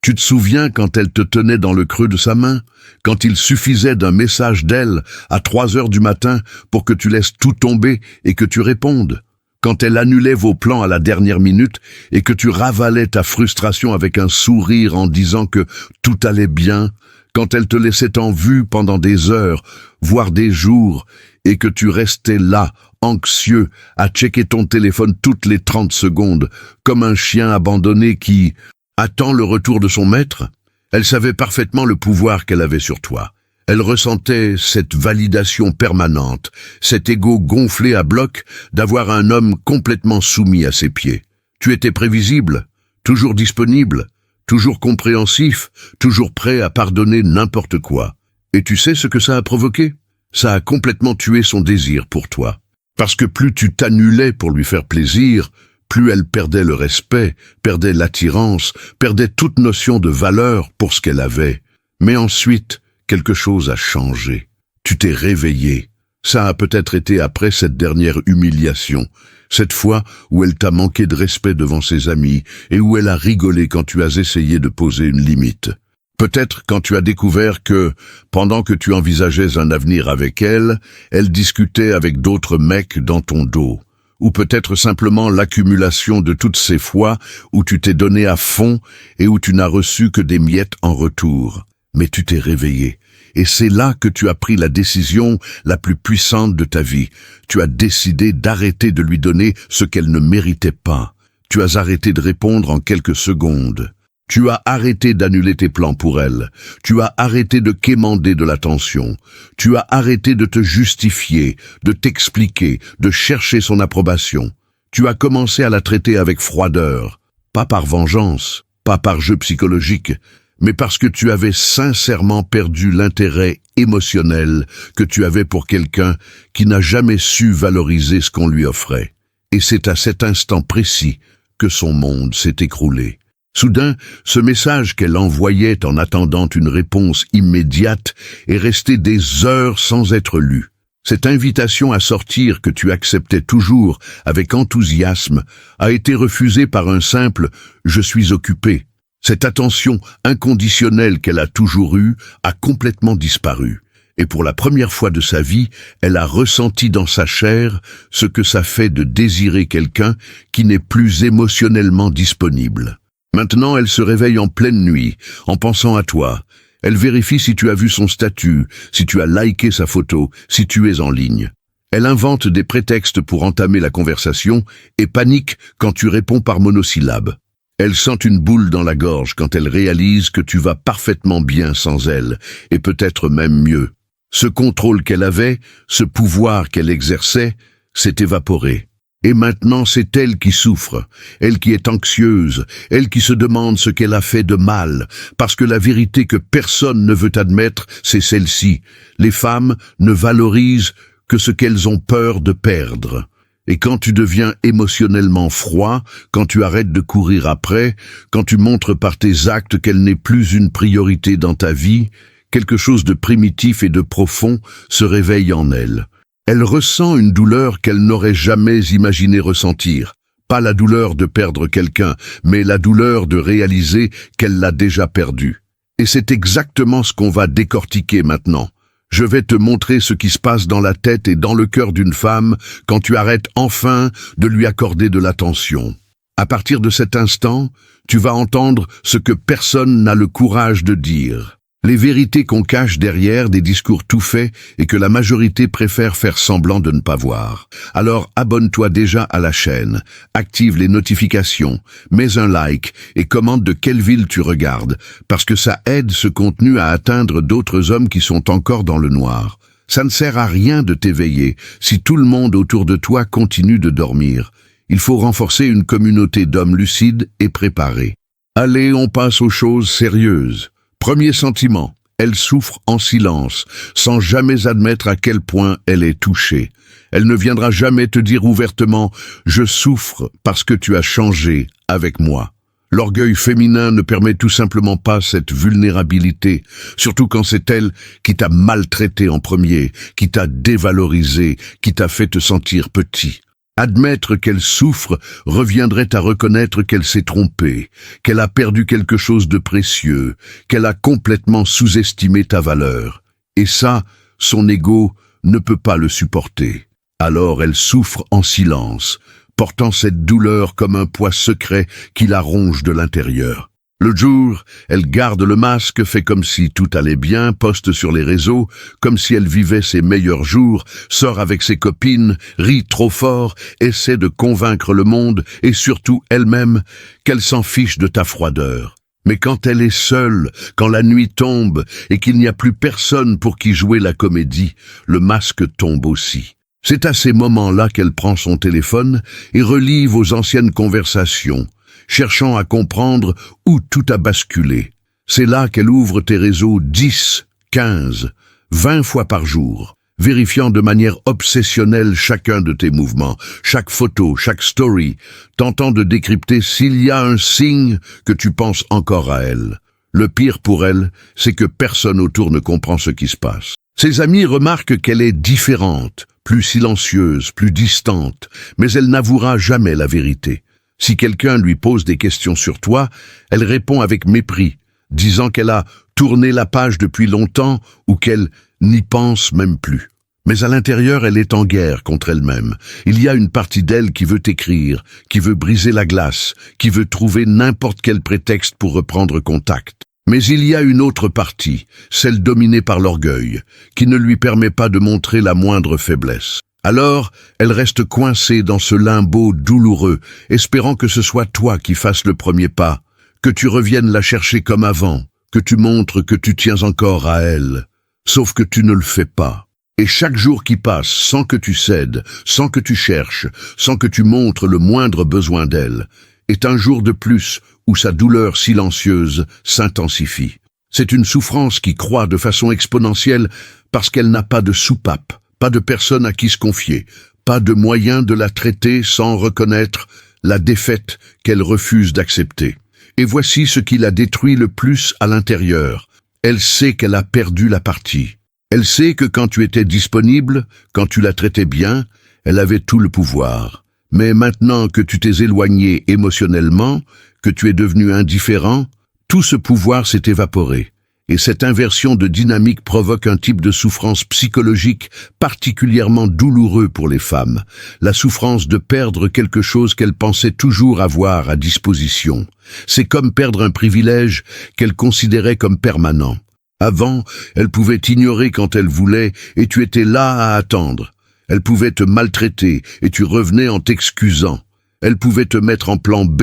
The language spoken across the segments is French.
Tu te souviens quand elle te tenait dans le creux de sa main, quand il suffisait d'un message d'elle à 3 heures du matin pour que tu laisses tout tomber et que tu répondes, quand elle annulait vos plans à la dernière minute et que tu ravalais ta frustration avec un sourire en disant que tout allait bien, quand elle te laissait en vue pendant des heures, voire des jours, et que tu restais là, anxieux, à checker ton téléphone toutes les 30 secondes, comme un chien abandonné qui attend le retour de son maître. Elle savait parfaitement le pouvoir qu'elle avait sur toi. Elle ressentait cette validation permanente, cet ego gonflé à bloc d'avoir un homme complètement soumis à ses pieds. Tu étais prévisible, toujours disponible, toujours compréhensif, toujours prêt à pardonner n'importe quoi. Et tu sais ce que ça a provoqué? Ça a complètement tué son désir pour toi. Parce que plus tu t'annulais pour lui faire plaisir, plus elle perdait le respect, perdait l'attirance, perdait toute notion de valeur pour ce qu'elle avait. Mais ensuite, quelque chose a changé. Tu t'es réveillé. Ça a peut-être été après cette dernière humiliation, cette fois où elle t'a manqué de respect devant ses amis et où elle a rigolé quand tu as essayé de poser une limite. Peut-être quand tu as découvert que, pendant que tu envisageais un avenir avec elle, elle discutait avec d'autres mecs dans ton dos. Ou peut-être simplement l'accumulation de toutes ces fois où tu t'es donné à fond et où tu n'as reçu que des miettes en retour. Mais tu t'es réveillé. Et c'est là que tu as pris la décision la plus puissante de ta vie. Tu as décidé d'arrêter de lui donner ce qu'elle ne méritait pas. Tu as arrêté de répondre en quelques secondes. Tu as arrêté d'annuler tes plans pour elle. Tu as arrêté de quémander de l'attention. Tu as arrêté de te justifier, de t'expliquer, de chercher son approbation. Tu as commencé à la traiter avec froideur, pas par vengeance, pas par jeu psychologique, mais parce que tu avais sincèrement perdu l'intérêt émotionnel que tu avais pour quelqu'un qui n'a jamais su valoriser ce qu'on lui offrait. Et c'est à cet instant précis que son monde s'est écroulé. Soudain, ce message qu'elle envoyait en attendant une réponse immédiate est resté des heures sans être lu. Cette invitation à sortir que tu acceptais toujours avec enthousiasme a été refusée par un simple « je suis occupé ». Cette attention inconditionnelle qu'elle a toujours eue a complètement disparu. Et pour la première fois de sa vie, elle a ressenti dans sa chair ce que ça fait de désirer quelqu'un qui n'est plus émotionnellement disponible. Maintenant, elle se réveille en pleine nuit, en pensant à toi. Elle vérifie si tu as vu son statut, si tu as liké sa photo, si tu es en ligne. Elle invente des prétextes pour entamer la conversation et panique quand tu réponds par monosyllabe. Elle sent une boule dans la gorge quand elle réalise que tu vas parfaitement bien sans elle, et peut-être même mieux. Ce contrôle qu'elle avait, ce pouvoir qu'elle exerçait, s'est évaporé. Et maintenant, c'est elle qui souffre, elle qui est anxieuse, elle qui se demande ce qu'elle a fait de mal, parce que la vérité que personne ne veut admettre, c'est celle-ci. Les femmes ne valorisent que ce qu'elles ont peur de perdre. Et quand tu deviens émotionnellement froid, quand tu arrêtes de courir après, quand tu montres par tes actes qu'elle n'est plus une priorité dans ta vie, quelque chose de primitif et de profond se réveille en elle. Elle ressent une douleur qu'elle n'aurait jamais imaginé ressentir. Pas la douleur de perdre quelqu'un, mais la douleur de réaliser qu'elle l'a déjà perdu. Et c'est exactement ce qu'on va décortiquer maintenant. Je vais te montrer ce qui se passe dans la tête et dans le cœur d'une femme quand tu arrêtes enfin de lui accorder de l'attention. À partir de cet instant, tu vas entendre ce que personne n'a le courage de dire. Les vérités qu'on cache derrière des discours tout faits et que la majorité préfère faire semblant de ne pas voir. Alors abonne-toi déjà à la chaîne, active les notifications, mets un like et commente de quelle ville tu regardes, parce que ça aide ce contenu à atteindre d'autres hommes qui sont encore dans le noir. Ça ne sert à rien de t'éveiller si tout le monde autour de toi continue de dormir. Il faut renforcer une communauté d'hommes lucides et préparés. Allez, on passe aux choses sérieuses. Premier sentiment, elle souffre en silence, sans jamais admettre à quel point elle est touchée. Elle ne viendra jamais te dire ouvertement « Je souffre parce que tu as changé avec moi ». L'orgueil féminin ne permet tout simplement pas cette vulnérabilité, surtout quand c'est elle qui t'a maltraité en premier, qui t'a dévalorisé, qui t'a fait te sentir petit. Admettre qu'elle souffre reviendrait à reconnaître qu'elle s'est trompée, qu'elle a perdu quelque chose de précieux, qu'elle a complètement sous-estimé ta valeur. Et ça, son ego ne peut pas le supporter. Alors elle souffre en silence, portant cette douleur comme un poids secret qui la ronge de l'intérieur. Le jour, elle garde le masque, fait comme si tout allait bien, poste sur les réseaux, comme si elle vivait ses meilleurs jours, sort avec ses copines, rit trop fort, essaie de convaincre le monde, et surtout elle-même, qu'elle s'en fiche de ta froideur. Mais quand elle est seule, quand la nuit tombe, et qu'il n'y a plus personne pour qui jouer la comédie, le masque tombe aussi. C'est à ces moments-là qu'elle prend son téléphone et relie vos anciennes conversations, cherchant à comprendre où tout a basculé. C'est là qu'elle ouvre tes réseaux 10, 15, 20 fois par jour, vérifiant de manière obsessionnelle chacun de tes mouvements, chaque photo, chaque story, tentant de décrypter s'il y a un signe que tu penses encore à elle. Le pire pour elle, c'est que personne autour ne comprend ce qui se passe. Ses amis remarquent qu'elle est différente, plus silencieuse, plus distante, mais elle n'avouera jamais la vérité. Si quelqu'un lui pose des questions sur toi, elle répond avec mépris, disant qu'elle a tourné la page depuis longtemps ou qu'elle n'y pense même plus. Mais à l'intérieur, elle est en guerre contre elle-même. Il y a une partie d'elle qui veut écrire, qui veut briser la glace, qui veut trouver n'importe quel prétexte pour reprendre contact. Mais il y a une autre partie, celle dominée par l'orgueil, qui ne lui permet pas de montrer la moindre faiblesse. Alors, elle reste coincée dans ce limbo douloureux, espérant que ce soit toi qui fasses le premier pas, que tu reviennes la chercher comme avant, que tu montres que tu tiens encore à elle. Sauf que tu ne le fais pas. Et chaque jour qui passe sans que tu cèdes, sans que tu cherches, sans que tu montres le moindre besoin d'elle, est un jour de plus où sa douleur silencieuse s'intensifie. C'est une souffrance qui croît de façon exponentielle parce qu'elle n'a pas de soupape, pas de personne à qui se confier, pas de moyen de la traiter sans reconnaître la défaite qu'elle refuse d'accepter. Et voici ce qui la détruit le plus à l'intérieur. Elle sait qu'elle a perdu la partie. Elle sait que quand tu étais disponible, quand tu la traitais bien, elle avait tout le pouvoir. Mais maintenant que tu t'es éloigné émotionnellement, que tu es devenu indifférent, tout ce pouvoir s'est évaporé. Et cette inversion de dynamique provoque un type de souffrance psychologique particulièrement douloureux pour les femmes, la souffrance de perdre quelque chose qu'elles pensaient toujours avoir à disposition. C'est comme perdre un privilège qu'elles considéraient comme permanent. Avant, elles pouvaient t'ignorer quand elles voulaient et tu étais là à attendre. Elles pouvaient te maltraiter et tu revenais en t'excusant. Elles pouvaient te mettre en plan B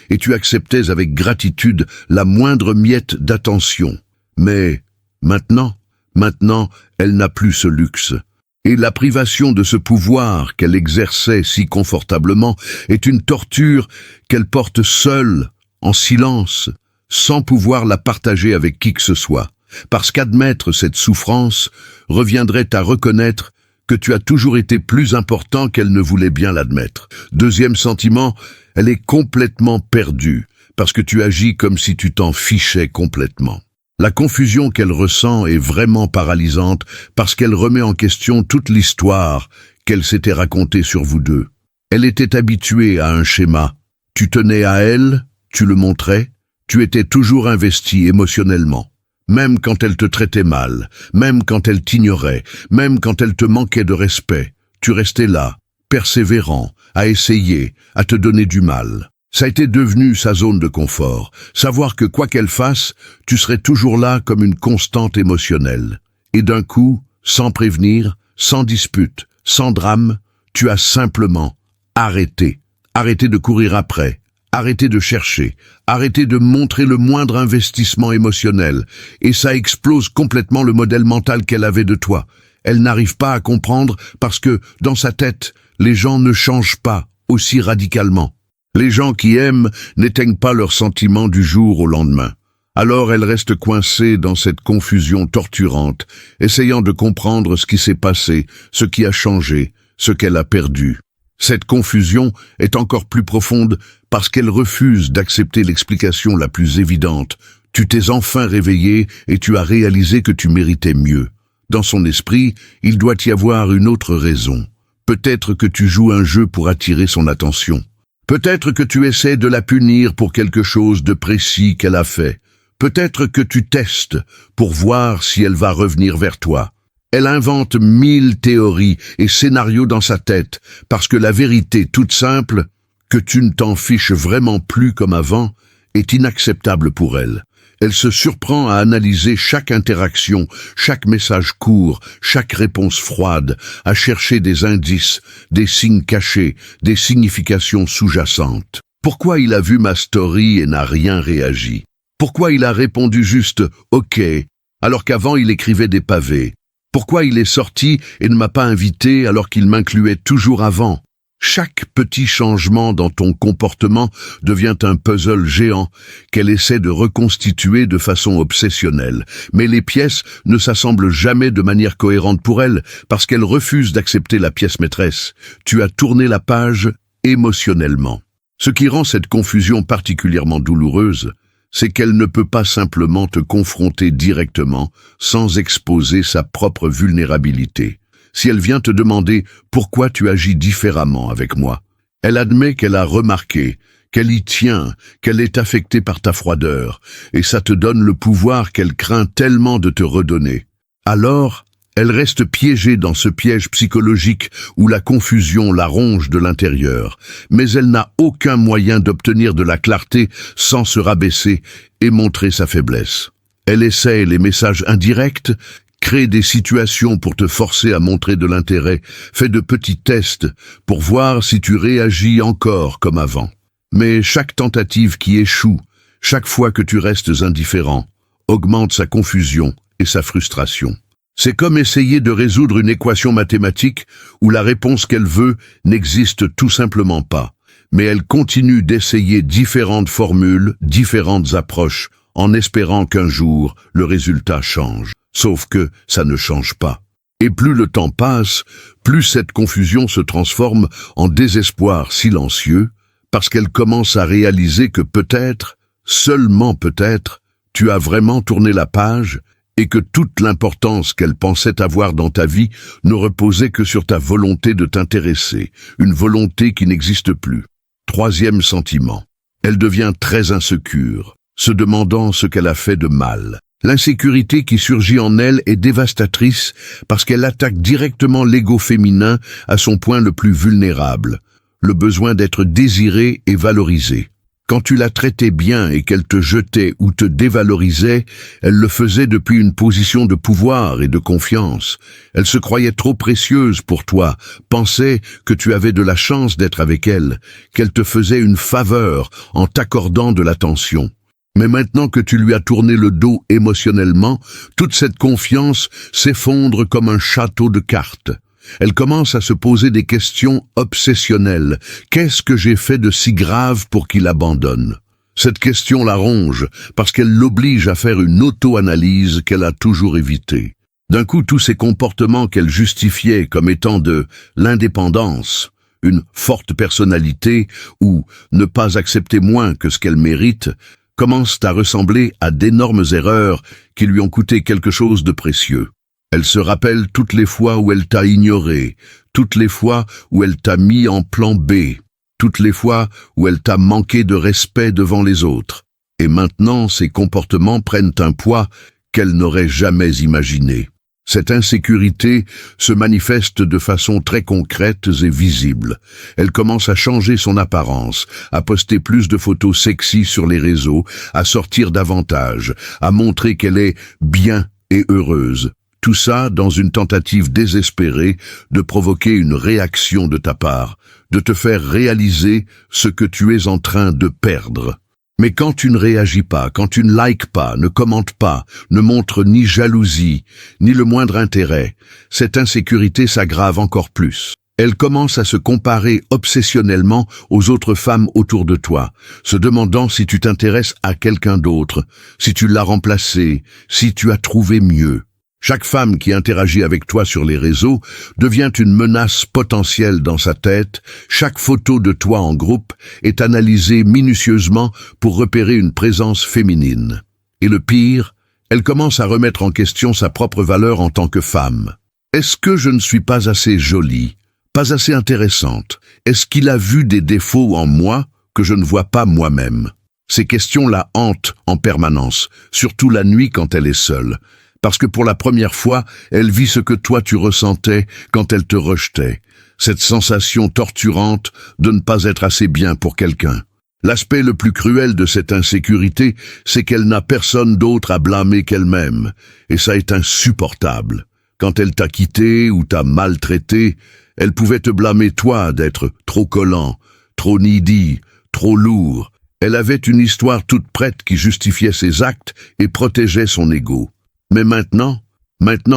et tu acceptais avec gratitude la moindre miette d'attention. Mais maintenant, elle n'a plus ce luxe. Et la privation de ce pouvoir qu'elle exerçait si confortablement est une torture qu'elle porte seule, en silence, sans pouvoir la partager avec qui que ce soit. Parce qu'admettre cette souffrance reviendrait à reconnaître que tu as toujours été plus important qu'elle ne voulait bien l'admettre. Deuxième sentiment, elle est complètement perdue, parce que tu agis comme si tu t'en fichais complètement. La confusion qu'elle ressent est vraiment paralysante parce qu'elle remet en question toute l'histoire qu'elle s'était racontée sur vous deux. Elle était habituée à un schéma. Tu tenais à elle, tu le montrais, tu étais toujours investi émotionnellement. Même quand elle te traitait mal, même quand elle t'ignorait, même quand elle te manquait de respect, tu restais là, persévérant, à essayer, à te donner du mal. Ça a été devenu sa zone de confort, savoir que quoi qu'elle fasse, tu serais toujours là comme une constante émotionnelle. Et d'un coup, sans prévenir, sans dispute, sans drame, tu as simplement arrêté. Arrêté de courir après, arrêté de chercher, arrêté de montrer le moindre investissement émotionnel. Et ça explose complètement le modèle mental qu'elle avait de toi. Elle n'arrive pas à comprendre parce que, dans sa tête, les gens ne changent pas aussi radicalement. Les gens qui aiment n'éteignent pas leurs sentiments du jour au lendemain. Alors elle reste coincée dans cette confusion torturante, essayant de comprendre ce qui s'est passé, ce qui a changé, ce qu'elle a perdu. Cette confusion est encore plus profonde parce qu'elle refuse d'accepter l'explication la plus évidente. Tu t'es enfin réveillé et tu as réalisé que tu méritais mieux. Dans son esprit, il doit y avoir une autre raison. Peut-être que tu joues un jeu pour attirer son attention. Peut-être que tu essaies de la punir pour quelque chose de précis qu'elle a fait. Peut-être que tu testes pour voir si elle va revenir vers toi. Elle invente 1000 théories et scénarios dans sa tête, parce que la vérité toute simple, que tu ne t'en fiches vraiment plus comme avant, est inacceptable pour elle. Elle se surprend à analyser chaque interaction, chaque message court, chaque réponse froide, à chercher des indices, des signes cachés, des significations sous-jacentes. Pourquoi il a vu ma story et n'a rien réagi? Pourquoi il a répondu juste « OK » alors qu'avant il écrivait des pavés? Pourquoi il est sorti et ne m'a pas invité alors qu'il m'incluait toujours avant? Chaque petit changement dans ton comportement devient un puzzle géant qu'elle essaie de reconstituer de façon obsessionnelle. Mais les pièces ne s'assemblent jamais de manière cohérente pour elle parce qu'elle refuse d'accepter la pièce maîtresse. Tu as tourné la page émotionnellement. Ce qui rend cette confusion particulièrement douloureuse, c'est qu'elle ne peut pas simplement te confronter directement sans exposer sa propre vulnérabilité. Si elle vient te demander pourquoi tu agis différemment avec moi, elle admet qu'elle a remarqué, qu'elle y tient, qu'elle est affectée par ta froideur, et ça te donne le pouvoir qu'elle craint tellement de te redonner. Alors, elle reste piégée dans ce piège psychologique où la confusion la ronge de l'intérieur, mais elle n'a aucun moyen d'obtenir de la clarté sans se rabaisser et montrer sa faiblesse. Elle essaie les messages indirects, crée des situations pour te forcer à montrer de l'intérêt, fais de petits tests pour voir si tu réagis encore comme avant. Mais chaque tentative qui échoue, chaque fois que tu restes indifférent, augmente sa confusion et sa frustration. C'est comme essayer de résoudre une équation mathématique où la réponse qu'elle veut n'existe tout simplement pas. Mais elle continue d'essayer différentes formules, différentes approches, en espérant qu'un jour, le résultat change. Sauf que ça ne change pas. Et plus le temps passe, plus cette confusion se transforme en désespoir silencieux, parce qu'elle commence à réaliser que peut-être, seulement peut-être, tu as vraiment tourné la page et que toute l'importance qu'elle pensait avoir dans ta vie ne reposait que sur ta volonté de t'intéresser, une volonté qui n'existe plus. Troisième sentiment. Elle devient très insécure, se demandant ce qu'elle a fait de mal. L'insécurité qui surgit en elle est dévastatrice parce qu'elle attaque directement l'ego féminin à son point le plus vulnérable, le besoin d'être désiré et valorisé. Quand tu la traitais bien et qu'elle te jetait ou te dévalorisait, elle le faisait depuis une position de pouvoir et de confiance. Elle se croyait trop précieuse pour toi, pensait que tu avais de la chance d'être avec elle, qu'elle te faisait une faveur en t'accordant de l'attention. Mais maintenant que tu lui as tourné le dos émotionnellement, toute cette confiance s'effondre comme un château de cartes. Elle commence à se poser des questions obsessionnelles. Qu'est-ce que j'ai fait de si grave pour qu'il abandonne? Cette question la ronge parce qu'elle l'oblige à faire une auto-analyse qu'elle a toujours évitée. D'un coup, tous ces comportements qu'elle justifiait comme étant de l'indépendance, une forte personnalité ou ne pas accepter moins que ce qu'elle mérite, commencent à ressembler à d'énormes erreurs qui lui ont coûté quelque chose de précieux. Elle se rappelle toutes les fois où elle t'a ignoré, toutes les fois où elle t'a mis en plan B, toutes les fois où elle t'a manqué de respect devant les autres. Et maintenant, ces comportements prennent un poids qu'elle n'aurait jamais imaginé. Cette insécurité se manifeste de façon très concrète et visible. Elle commence à changer son apparence, à poster plus de photos sexy sur les réseaux, à sortir davantage, à montrer qu'elle est bien et heureuse. Tout ça dans une tentative désespérée de provoquer une réaction de ta part, de te faire réaliser ce que tu es en train de perdre. Mais quand tu ne réagis pas, quand tu ne likes pas, ne commentes pas, ne montres ni jalousie, ni le moindre intérêt, cette insécurité s'aggrave encore plus. Elle commence à se comparer obsessionnellement aux autres femmes autour de toi, se demandant si tu t'intéresses à quelqu'un d'autre, si tu l'as remplacé, si tu as trouvé mieux. Chaque femme qui interagit avec toi sur les réseaux devient une menace potentielle dans sa tête. Chaque photo de toi en groupe est analysée minutieusement pour repérer une présence féminine. Et le pire, elle commence à remettre en question sa propre valeur en tant que femme. Est-ce que je ne suis pas assez jolie, Pas assez intéressante. Est-ce qu'il a vu des défauts en moi que je ne vois pas moi-même? Ces questions la hantent en permanence, surtout la nuit quand elle est seule. Parce que pour la première fois, elle vit ce que toi tu ressentais quand elle te rejetait. Cette sensation torturante de ne pas être assez bien pour quelqu'un. L'aspect le plus cruel de cette insécurité, c'est qu'elle n'a personne d'autre à blâmer qu'elle-même. Et ça est insupportable. Quand elle t'a quitté ou t'a maltraité, elle pouvait te blâmer toi d'être trop collant, trop needy, trop lourd. Elle avait une histoire toute prête qui justifiait ses actes et protégeait son ego. Mais maintenant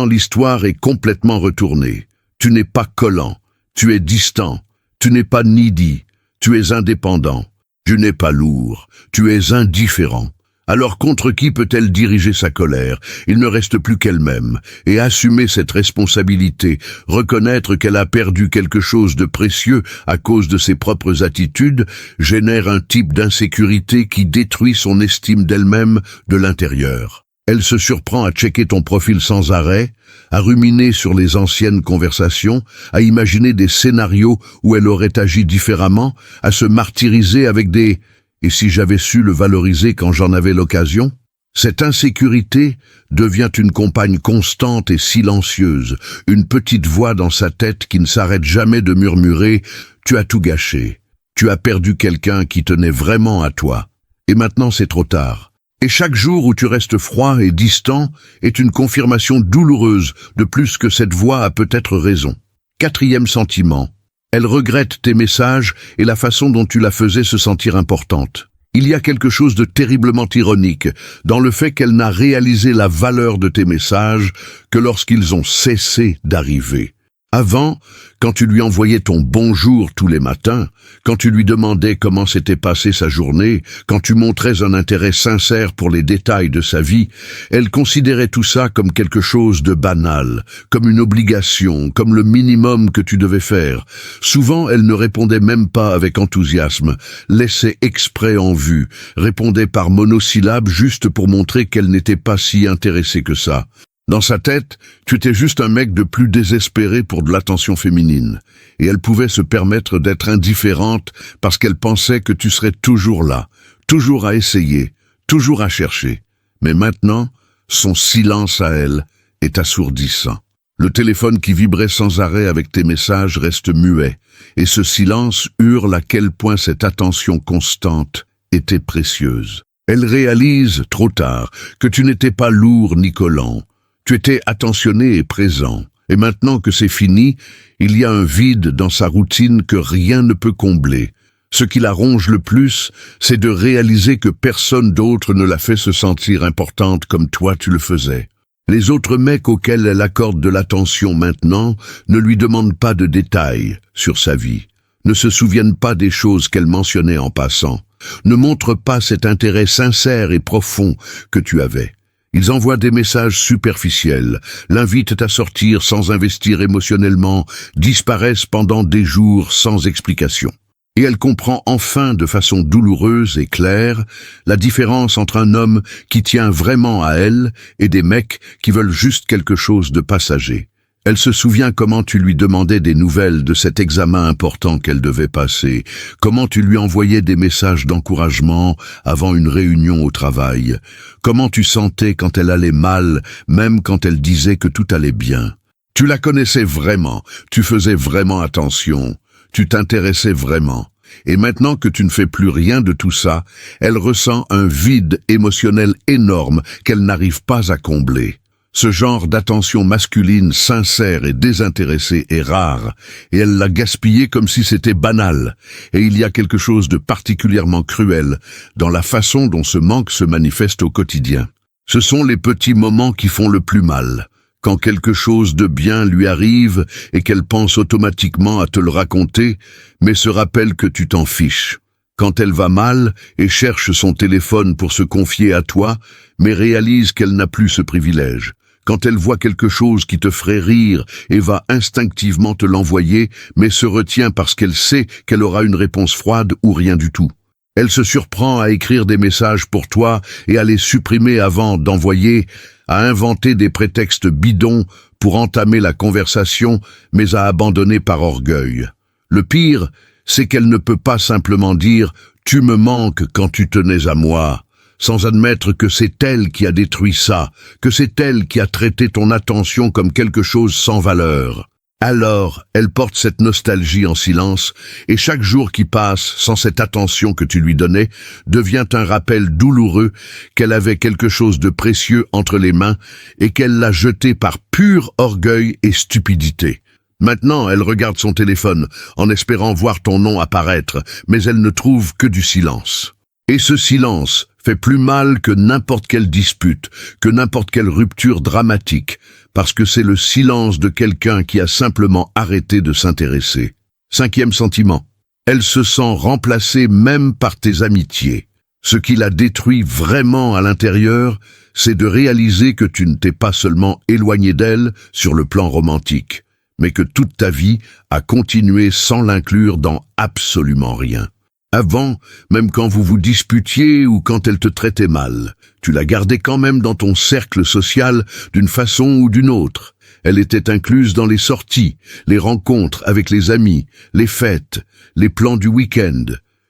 l'histoire est complètement retournée. Tu n'es pas collant, tu es distant, tu n'es pas needy, tu es indépendant. Tu n'es pas lourd, tu es indifférent. Alors contre qui peut-elle diriger sa colère? Il ne reste plus qu'elle-même, et assumer cette responsabilité, reconnaître qu'elle a perdu quelque chose de précieux à cause de ses propres attitudes, génère un type d'insécurité qui détruit son estime d'elle-même de l'intérieur. Elle se surprend à checker ton profil sans arrêt, à ruminer sur les anciennes conversations, à imaginer des scénarios où elle aurait agi différemment, à se martyriser avec des « et si j'avais su le valoriser quand j'en avais l'occasion ?» Cette insécurité devient une compagne constante et silencieuse, une petite voix dans sa tête qui ne s'arrête jamais de murmurer « Tu as tout gâché, tu as perdu quelqu'un qui tenait vraiment à toi, et maintenant c'est trop tard. » Et chaque jour où tu restes froid et distant est une confirmation douloureuse de plus que cette voix a peut-être raison. 4e sentiment. Elle regrette tes messages et la façon dont tu la faisais se sentir importante. Il y a quelque chose de terriblement ironique dans le fait qu'elle n'a réalisé la valeur de tes messages que lorsqu'ils ont cessé d'arriver. Avant, quand tu lui envoyais ton bonjour tous les matins, quand tu lui demandais comment s'était passée sa journée, quand tu montrais un intérêt sincère pour les détails de sa vie, elle considérait tout ça comme quelque chose de banal, comme une obligation, comme le minimum que tu devais faire. Souvent, elle ne répondait même pas avec enthousiasme, laissait exprès en vue, répondait par monosyllabes juste pour montrer qu'elle n'était pas si intéressée que ça. Dans sa tête, tu étais juste un mec de plus désespéré pour de l'attention féminine, et elle pouvait se permettre d'être indifférente parce qu'elle pensait que tu serais toujours là, toujours à essayer, toujours à chercher. Mais maintenant, son silence à elle est assourdissant. Le téléphone qui vibrait sans arrêt avec tes messages reste muet, et ce silence hurle à quel point cette attention constante était précieuse. Elle réalise, trop tard, que tu n'étais pas lourd ni collant. Tu étais attentionné et présent, et maintenant que c'est fini, il y a un vide dans sa routine que rien ne peut combler. Ce qui la ronge le plus, c'est de réaliser que personne d'autre ne la fait se sentir importante comme toi tu le faisais. Les autres mecs auxquels elle accorde de l'attention maintenant ne lui demandent pas de détails sur sa vie, ne se souviennent pas des choses qu'elle mentionnait en passant, ne montrent pas cet intérêt sincère et profond que tu avais. Ils envoient des messages superficiels, l'invitent à sortir sans investir émotionnellement, disparaissent pendant des jours sans explication. Et elle comprend enfin de façon douloureuse et claire la différence entre un homme qui tient vraiment à elle et des mecs qui veulent juste quelque chose de passager. Elle se souvient comment tu lui demandais des nouvelles de cet examen important qu'elle devait passer, comment tu lui envoyais des messages d'encouragement avant une réunion au travail, comment tu sentais quand elle allait mal, même quand elle disait que tout allait bien. Tu la connaissais vraiment, tu faisais vraiment attention, tu t'intéressais vraiment. Et maintenant que tu ne fais plus rien de tout ça, elle ressent un vide émotionnel énorme qu'elle n'arrive pas à combler. Ce genre d'attention masculine sincère et désintéressée est rare, et elle l'a gaspillé comme si c'était banal. Et il y a quelque chose de particulièrement cruel dans la façon dont ce manque se manifeste au quotidien. Ce sont les petits moments qui font le plus mal. Quand quelque chose de bien lui arrive et qu'elle pense automatiquement à te le raconter, mais se rappelle que tu t'en fiches. Quand elle va mal et cherche son téléphone pour se confier à toi, mais réalise qu'elle n'a plus ce privilège. Quand elle voit quelque chose qui te ferait rire et va instinctivement te l'envoyer, mais se retient parce qu'elle sait qu'elle aura une réponse froide ou rien du tout. Elle se surprend à écrire des messages pour toi et à les supprimer avant d'envoyer, à inventer des prétextes bidons pour entamer la conversation, mais à abandonner par orgueil. Le pire, c'est qu'elle ne peut pas simplement dire « tu me manques quand tu tenais à moi », sans admettre que c'est elle qui a détruit ça, que c'est elle qui a traité ton attention comme quelque chose sans valeur. Alors, elle porte cette nostalgie en silence, et chaque jour qui passe sans cette attention que tu lui donnais devient un rappel douloureux qu'elle avait quelque chose de précieux entre les mains et qu'elle l'a jeté par pur orgueil et stupidité. Maintenant, elle regarde son téléphone en espérant voir ton nom apparaître, mais elle ne trouve que du silence. Et ce silence fait plus mal que n'importe quelle dispute, que n'importe quelle rupture dramatique, parce que c'est le silence de quelqu'un qui a simplement arrêté de s'intéresser. 5e sentiment. Elle se sent remplacée même par tes amitiés. Ce qui la détruit vraiment à l'intérieur, c'est de réaliser que tu ne t'es pas seulement éloigné d'elle sur le plan romantique, mais que toute ta vie a continué sans l'inclure dans absolument rien. Avant, même quand vous vous disputiez ou quand elle te traitait mal, tu la gardais quand même dans ton cercle social d'une façon ou d'une autre. Elle était incluse dans les sorties, les rencontres avec les amis, les fêtes, les plans du week-end.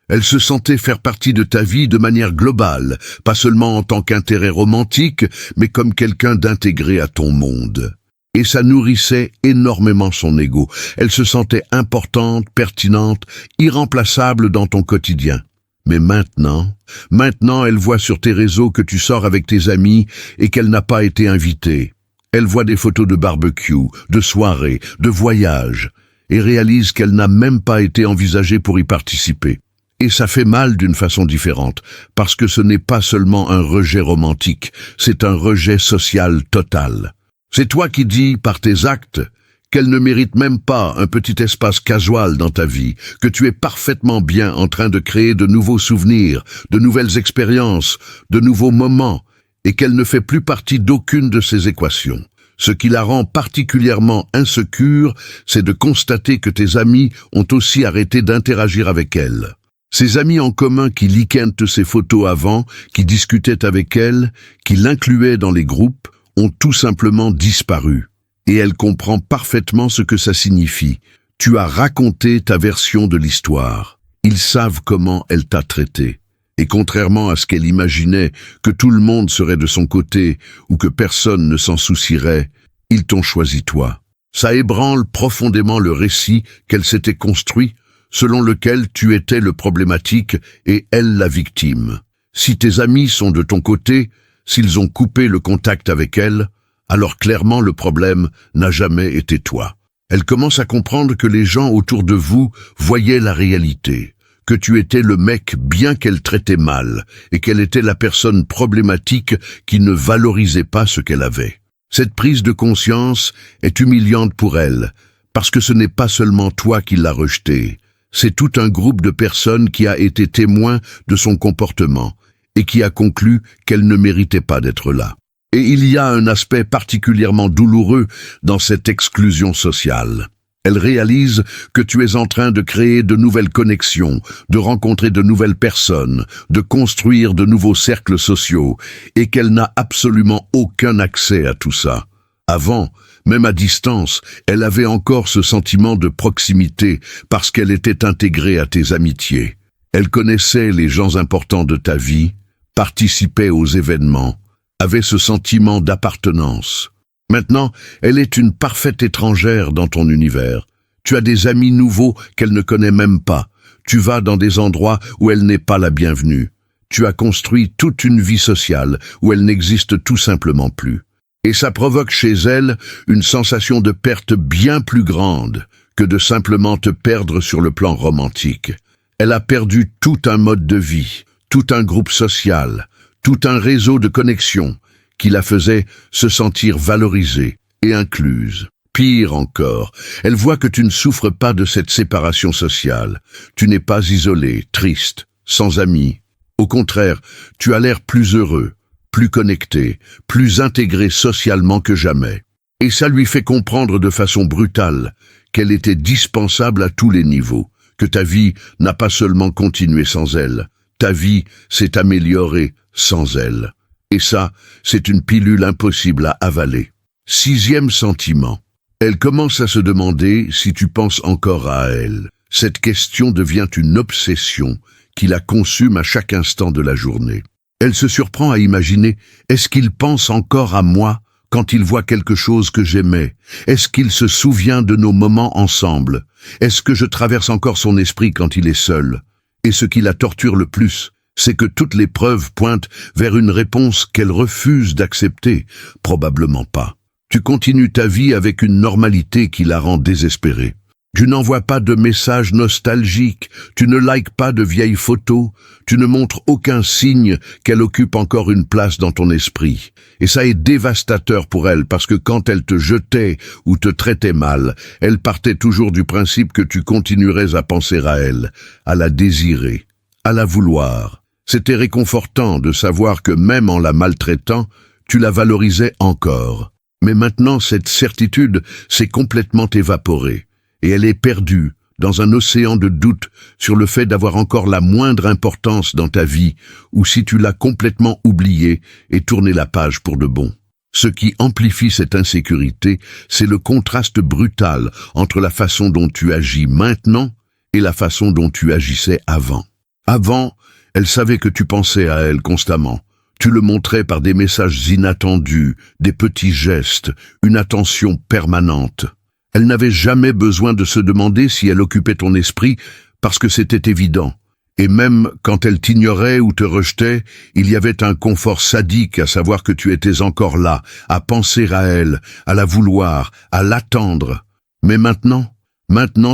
Elle se sentait faire partie de ta vie de manière globale, pas seulement en tant qu'intérêt romantique, mais comme quelqu'un d'intégré à ton monde. Et ça nourrissait énormément son ego. Elle se sentait importante, pertinente, irremplaçable dans ton quotidien. Mais maintenant, elle voit sur tes réseaux que tu sors avec tes amis et qu'elle n'a pas été invitée. Elle voit des photos de barbecue, de soirées, de voyages, et réalise qu'elle n'a même pas été envisagée pour y participer. Et ça fait mal d'une façon différente, parce que ce n'est pas seulement un rejet romantique, c'est un rejet social total. C'est toi qui dis, par tes actes, qu'elle ne mérite même pas un petit espace casual dans ta vie, que tu es parfaitement bien en train de créer de nouveaux souvenirs, de nouvelles expériences, de nouveaux moments, et qu'elle ne fait plus partie d'aucune de ces équations. Ce qui la rend particulièrement insécure, c'est de constater que tes amis ont aussi arrêté d'interagir avec elle. Ces amis en commun qui likaient ses photos avant, qui discutaient avec elle, qui l'incluaient dans les groupes, ont tout simplement disparu. Et elle comprend parfaitement ce que ça signifie. Tu as raconté ta version de l'histoire. Ils savent comment elle t'a traité. Et contrairement à ce qu'elle imaginait, que tout le monde serait de son côté ou que personne ne s'en soucierait, ils t'ont choisi toi. Ça ébranle profondément le récit qu'elle s'était construit, selon lequel tu étais le problématique et elle la victime. Si tes amis sont de ton côté, s'ils ont coupé le contact avec elle, alors clairement le problème n'a jamais été toi. Elle commence à comprendre que les gens autour de vous voyaient la réalité, que tu étais le mec bien qu'elle traitait mal, et qu'elle était la personne problématique qui ne valorisait pas ce qu'elle avait. Cette prise de conscience est humiliante pour elle, parce que ce n'est pas seulement toi qui l'as rejetée, c'est tout un groupe de personnes qui a été témoin de son comportement, et qui a conclu qu'elle ne méritait pas d'être là. Et il y a un aspect particulièrement douloureux dans cette exclusion sociale. Elle réalise que tu es en train de créer de nouvelles connexions, de rencontrer de nouvelles personnes, de construire de nouveaux cercles sociaux, et qu'elle n'a absolument aucun accès à tout ça. Avant, même à distance, elle avait encore ce sentiment de proximité parce qu'elle était intégrée à tes amitiés. Elle connaissait les gens importants de ta vie, participait aux événements, avait ce sentiment d'appartenance. Maintenant, elle est une parfaite étrangère dans ton univers. Tu as des amis nouveaux qu'elle ne connaît même pas. Tu vas dans des endroits où elle n'est pas la bienvenue. Tu as construit toute une vie sociale où elle n'existe tout simplement plus. Et ça provoque chez elle une sensation de perte bien plus grande que de simplement te perdre sur le plan romantique. Elle a perdu tout un mode de vie, tout un groupe social, tout un réseau de connexions qui la faisait se sentir valorisée et incluse. Pire encore, elle voit que tu ne souffres pas de cette séparation sociale. Tu n'es pas isolé, triste, sans amis. Au contraire, tu as l'air plus heureux, plus connecté, plus intégré socialement que jamais. Et ça lui fait comprendre de façon brutale qu'elle était dispensable à tous les niveaux, que ta vie n'a pas seulement continué sans elle, ta vie s'est améliorée sans elle. Et ça, c'est une pilule impossible à avaler. 6e sentiment. Elle commence à se demander si tu penses encore à elle. Cette question devient une obsession qui la consume à chaque instant de la journée. Elle se surprend à imaginer, est-ce qu'il pense encore à moi quand il voit quelque chose que j'aimais? Est-ce qu'il se souvient de nos moments ensemble? Est-ce que je traverse encore son esprit quand il est seul? Et ce qui la torture le plus, c'est que toutes les preuves pointent vers une réponse qu'elle refuse d'accepter. Probablement pas. Tu continues ta vie avec une normalité qui la rend désespérée. Tu n'envoies pas de messages nostalgiques, tu ne likes pas de vieilles photos, tu ne montres aucun signe qu'elle occupe encore une place dans ton esprit. Et ça est dévastateur pour elle parce que quand elle te jetait ou te traitait mal, elle partait toujours du principe que tu continuerais à penser à elle, à la désirer, à la vouloir. C'était réconfortant de savoir que même en la maltraitant, tu la valorisais encore. Mais maintenant, cette certitude s'est complètement évaporée. Et elle est perdue dans un océan de doute sur le fait d'avoir encore la moindre importance dans ta vie, ou si tu l'as complètement oubliée et tourné la page pour de bon. Ce qui amplifie cette insécurité, c'est le contraste brutal entre la façon dont tu agis maintenant et la façon dont tu agissais avant. Avant, elle savait que tu pensais à elle constamment. Tu le montrais par des messages inattendus, des petits gestes, une attention permanente. Elle n'avait jamais besoin de se demander si elle occupait ton esprit parce que c'était évident. Et même quand elle t'ignorait ou te rejetait, il y avait un confort sadique à savoir que tu étais encore là, à penser à elle, à la vouloir, à l'attendre. Mais maintenant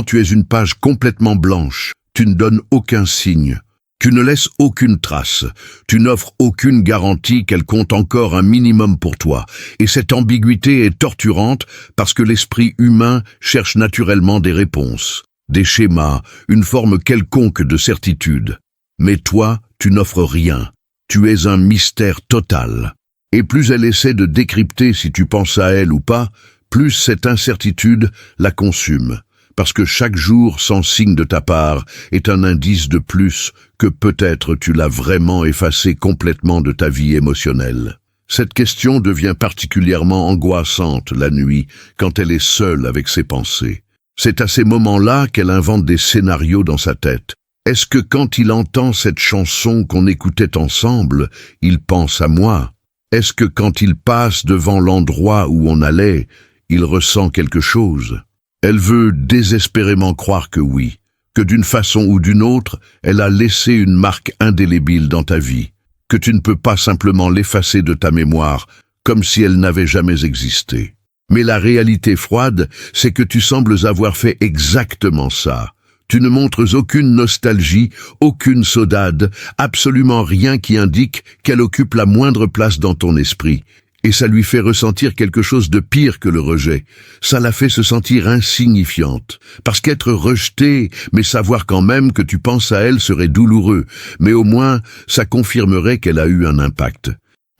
tu es une page complètement blanche. Tu ne donnes aucun signe. Tu ne laisses aucune trace, tu n'offres aucune garantie qu'elle compte encore un minimum pour toi, et cette ambiguïté est torturante parce que l'esprit humain cherche naturellement des réponses, des schémas, une forme quelconque de certitude. Mais toi, tu n'offres rien, tu es un mystère total. Et plus elle essaie de décrypter si tu penses à elle ou pas, plus cette incertitude la consume. Parce que chaque jour sans signe de ta part est un indice de plus que peut-être tu l'as vraiment effacé complètement de ta vie émotionnelle. Cette question devient particulièrement angoissante la nuit quand elle est seule avec ses pensées. C'est à ces moments-là qu'elle invente des scénarios dans sa tête. Est-ce que quand il entend cette chanson qu'on écoutait ensemble, il pense à moi? Est-ce que quand il passe devant l'endroit où on allait, il ressent quelque chose? Elle veut désespérément croire que oui, que d'une façon ou d'une autre, elle a laissé une marque indélébile dans ta vie, que tu ne peux pas simplement l'effacer de ta mémoire, comme si elle n'avait jamais existé. Mais la réalité froide, c'est que tu sembles avoir fait exactement ça. Tu ne montres aucune nostalgie, aucune saudade, absolument rien qui indique qu'elle occupe la moindre place dans ton esprit. Et ça lui fait ressentir quelque chose de pire que le rejet. Ça la fait se sentir insignifiante. Parce qu'être rejetée, mais savoir quand même que tu penses à elle serait douloureux. Mais au moins, ça confirmerait qu'elle a eu un impact.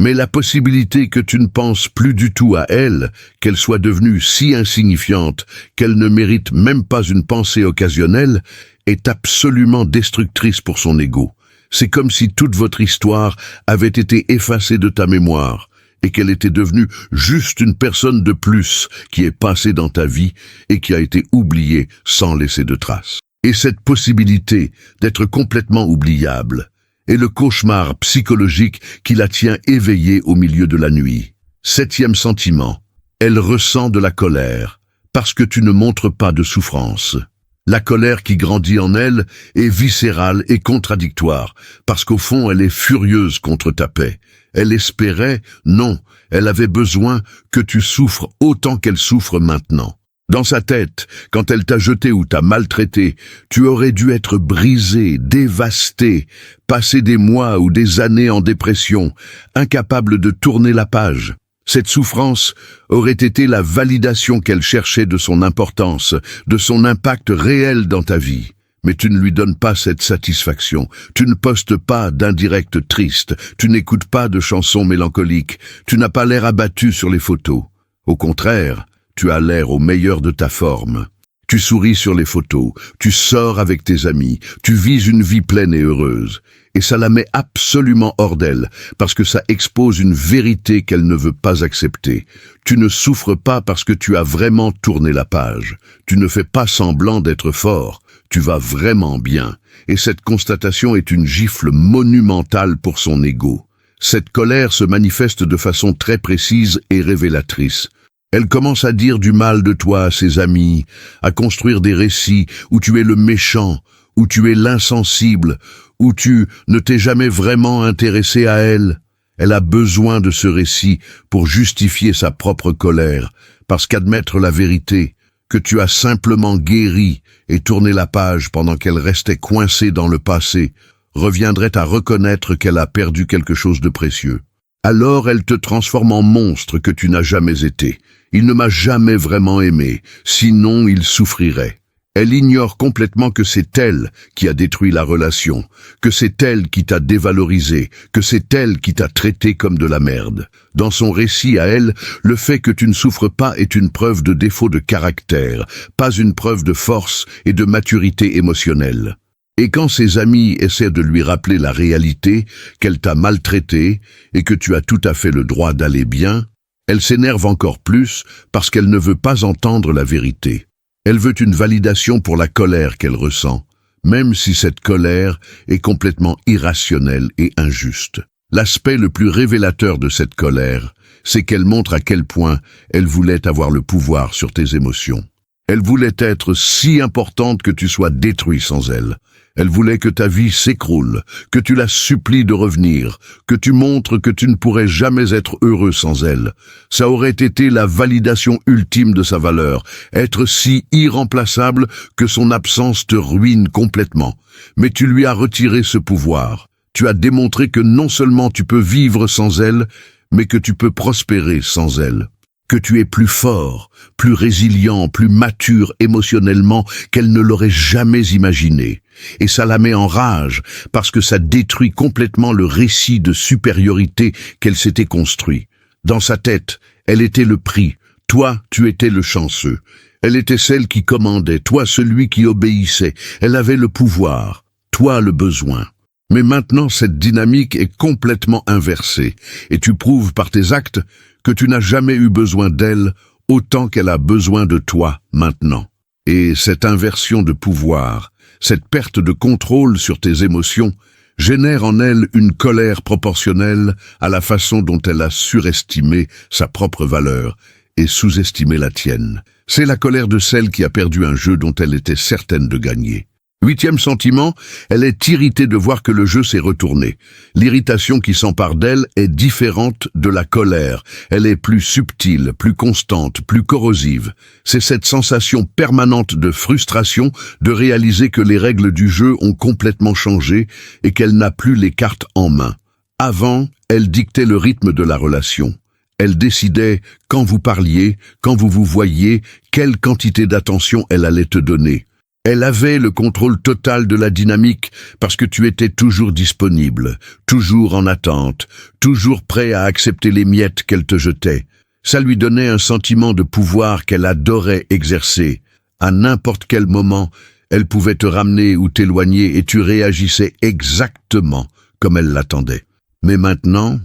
Mais la possibilité que tu ne penses plus du tout à elle, qu'elle soit devenue si insignifiante qu'elle ne mérite même pas une pensée occasionnelle, est absolument destructrice pour son ego. C'est comme si toute votre histoire avait été effacée de ta mémoire, et qu'elle était devenue juste une personne de plus qui est passée dans ta vie et qui a été oubliée sans laisser de traces. Et cette possibilité d'être complètement oubliable est le cauchemar psychologique qui la tient éveillée au milieu de la nuit. 7e sentiment. Elle ressent de la colère, parce que tu ne montres pas de souffrance. La colère qui grandit en elle est viscérale et contradictoire, parce qu'au fond elle est furieuse contre ta paix. Elle espérait, non, elle avait besoin que tu souffres autant qu'elle souffre maintenant. Dans sa tête, quand elle t'a jeté ou t'a maltraité, tu aurais dû être brisé, dévasté, passer des mois ou des années en dépression, incapable de tourner la page. Cette souffrance aurait été la validation qu'elle cherchait de son importance, de son impact réel dans ta vie. Mais tu ne lui donnes pas cette satisfaction, tu ne postes pas d'indirect triste, tu n'écoutes pas de chansons mélancoliques, tu n'as pas l'air abattu sur les photos. Au contraire, tu as l'air au meilleur de ta forme. Tu souris sur les photos, tu sors avec tes amis, tu vis une vie pleine et heureuse. Et ça la met absolument hors d'elle, parce que ça expose une vérité qu'elle ne veut pas accepter. Tu ne souffres pas parce que tu as vraiment tourné la page. Tu ne fais pas semblant d'être fort. Tu vas vraiment bien. Et cette constatation est une gifle monumentale pour son ego. Cette colère se manifeste de façon très précise et révélatrice. Elle commence à dire du mal de toi à ses amis, à construire des récits où tu es le méchant, où tu es l'insensible, où tu ne t'es jamais vraiment intéressé à elle. Elle a besoin de ce récit pour justifier sa propre colère, parce qu'admettre la vérité, que tu as simplement guéri et tourné la page pendant qu'elle restait coincée dans le passé, reviendrait à reconnaître qu'elle a perdu quelque chose de précieux. Alors elle te transforme en monstre que tu n'as jamais été. Il ne m'a jamais vraiment aimé, sinon il souffrirait. Elle ignore complètement que c'est elle qui a détruit la relation, que c'est elle qui t'a dévalorisé, que c'est elle qui t'a traité comme de la merde. Dans son récit à elle, le fait que tu ne souffres pas est une preuve de défaut de caractère, pas une preuve de force et de maturité émotionnelle. Et quand ses amis essaient de lui rappeler la réalité, qu'elle t'a maltraité et que tu as tout à fait le droit d'aller bien, elle s'énerve encore plus parce qu'elle ne veut pas entendre la vérité. Elle veut une validation pour la colère qu'elle ressent, même si cette colère est complètement irrationnelle et injuste. L'aspect le plus révélateur de cette colère, c'est qu'elle montre à quel point elle voulait avoir le pouvoir sur tes émotions. Elle voulait être si importante que tu sois détruit sans elle. Elle voulait que ta vie s'écroule, que tu la supplies de revenir, que tu montres que tu ne pourrais jamais être heureux sans elle. Ça aurait été la validation ultime de sa valeur, être si irremplaçable que son absence te ruine complètement. Mais tu lui as retiré ce pouvoir. Tu as démontré que non seulement tu peux vivre sans elle, mais que tu peux prospérer sans elle. Que tu es plus fort, plus résilient, plus mature émotionnellement qu'elle ne l'aurait jamais imaginé. Et ça la met en rage, parce que ça détruit complètement le récit de supériorité qu'elle s'était construit. Dans sa tête, elle était le prix, toi, tu étais le chanceux. Elle était celle qui commandait, toi celui qui obéissait. Elle avait le pouvoir, toi le besoin. Mais maintenant, cette dynamique est complètement inversée, et tu prouves par tes actes que tu n'as jamais eu besoin d'elle autant qu'elle a besoin de toi maintenant. Et cette inversion de pouvoir, cette perte de contrôle sur tes émotions, génère en elle une colère proportionnelle à la façon dont elle a surestimé sa propre valeur et sous-estimé la tienne. C'est la colère de celle qui a perdu un jeu dont elle était certaine de gagner. 8e sentiment, elle est irritée de voir que le jeu s'est retourné. L'irritation qui s'empare d'elle est différente de la colère. Elle est plus subtile, plus constante, plus corrosive. C'est cette sensation permanente de frustration de réaliser que les règles du jeu ont complètement changé et qu'elle n'a plus les cartes en main. Avant, elle dictait le rythme de la relation. Elle décidait quand vous parliez, quand vous vous voyiez, quelle quantité d'attention elle allait te donner. Elle avait le contrôle total de la dynamique parce que tu étais toujours disponible, toujours en attente, toujours prêt à accepter les miettes qu'elle te jetait. Ça lui donnait un sentiment de pouvoir qu'elle adorait exercer. À n'importe quel moment, elle pouvait te ramener ou t'éloigner et tu réagissais exactement comme elle l'attendait. Mais maintenant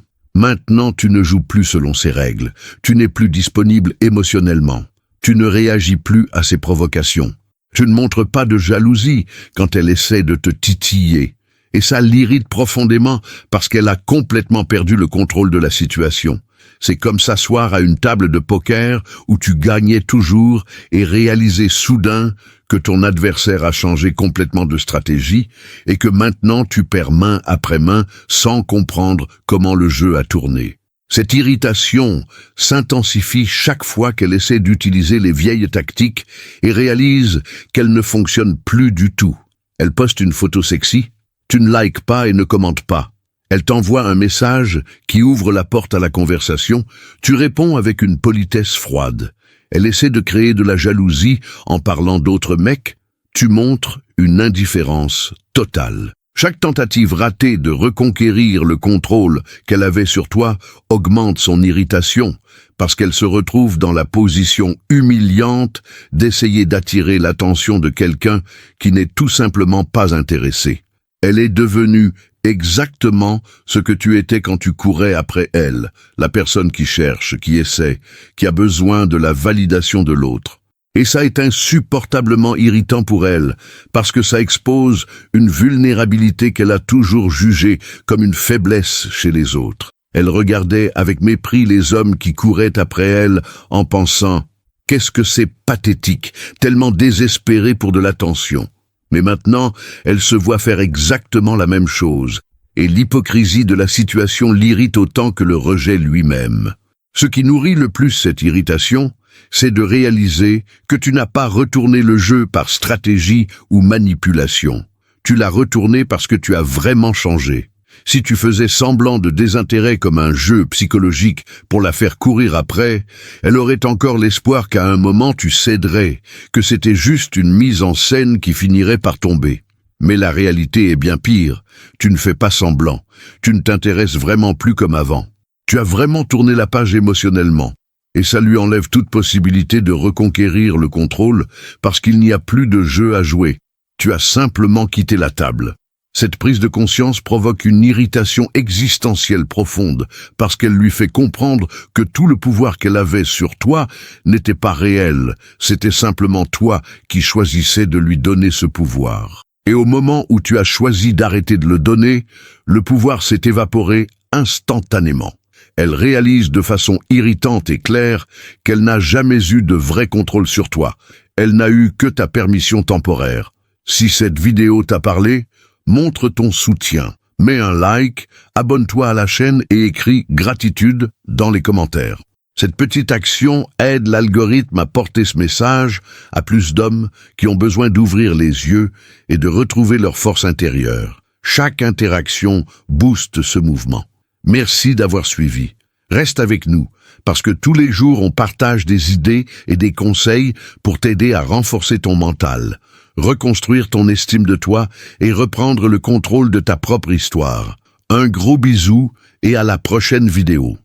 tu ne joues plus selon ses règles. Tu n'es plus disponible émotionnellement. Tu ne réagis plus à ses provocations. Tu ne montres pas de jalousie quand elle essaie de te titiller. Et ça l'irrite profondément parce qu'elle a complètement perdu le contrôle de la situation. C'est comme s'asseoir à une table de poker où tu gagnais toujours et réaliser soudain que ton adversaire a changé complètement de stratégie et que maintenant tu perds main après main sans comprendre comment le jeu a tourné. Cette irritation s'intensifie chaque fois qu'elle essaie d'utiliser les vieilles tactiques et réalise qu'elles ne fonctionnent plus du tout. Elle poste une photo sexy, tu ne likes pas et ne commentes pas. Elle t'envoie un message qui ouvre la porte à la conversation, tu réponds avec une politesse froide. Elle essaie de créer de la jalousie en parlant d'autres mecs, tu montres une indifférence totale. Chaque tentative ratée de reconquérir le contrôle qu'elle avait sur toi augmente son irritation, parce qu'elle se retrouve dans la position humiliante d'essayer d'attirer l'attention de quelqu'un qui n'est tout simplement pas intéressé. Elle est devenue exactement ce que tu étais quand tu courais après elle, la personne qui cherche, qui essaie, qui a besoin de la validation de l'autre. Et ça est insupportablement irritant pour elle, parce que ça expose une vulnérabilité qu'elle a toujours jugée comme une faiblesse chez les autres. Elle regardait avec mépris les hommes qui couraient après elle en pensant « Qu'est-ce que c'est pathétique, tellement désespéré pour de l'attention ». Mais maintenant, elle se voit faire exactement la même chose, et l'hypocrisie de la situation l'irrite autant que le rejet lui-même. Ce qui nourrit le plus cette irritation, c'est de réaliser que tu n'as pas retourné le jeu par stratégie ou manipulation. Tu l'as retourné parce que tu as vraiment changé. Si tu faisais semblant de désintérêt comme un jeu psychologique pour la faire courir après, elle aurait encore l'espoir qu'à un moment tu céderais, que c'était juste une mise en scène qui finirait par tomber. Mais la réalité est bien pire. Tu ne fais pas semblant. Tu ne t'intéresses vraiment plus comme avant. Tu as vraiment tourné la page émotionnellement. Et ça lui enlève toute possibilité de reconquérir le contrôle parce qu'il n'y a plus de jeu à jouer. Tu as simplement quitté la table. Cette prise de conscience provoque une irritation existentielle profonde parce qu'elle lui fait comprendre que tout le pouvoir qu'elle avait sur toi n'était pas réel, c'était simplement toi qui choisissais de lui donner ce pouvoir. Et au moment où tu as choisi d'arrêter de le donner, le pouvoir s'est évaporé instantanément. Elle réalise de façon irritante et claire qu'elle n'a jamais eu de vrai contrôle sur toi. Elle n'a eu que ta permission temporaire. Si cette vidéo t'a parlé, montre ton soutien, mets un like, abonne-toi à la chaîne et écris « Gratitude » dans les commentaires. Cette petite action aide l'algorithme à porter ce message à plus d'hommes qui ont besoin d'ouvrir les yeux et de retrouver leur force intérieure. Chaque interaction booste ce mouvement. Merci d'avoir suivi. Reste avec nous, parce que tous les jours on partage des idées et des conseils pour t'aider à renforcer ton mental, reconstruire ton estime de toi et reprendre le contrôle de ta propre histoire. Un gros bisou et à la prochaine vidéo.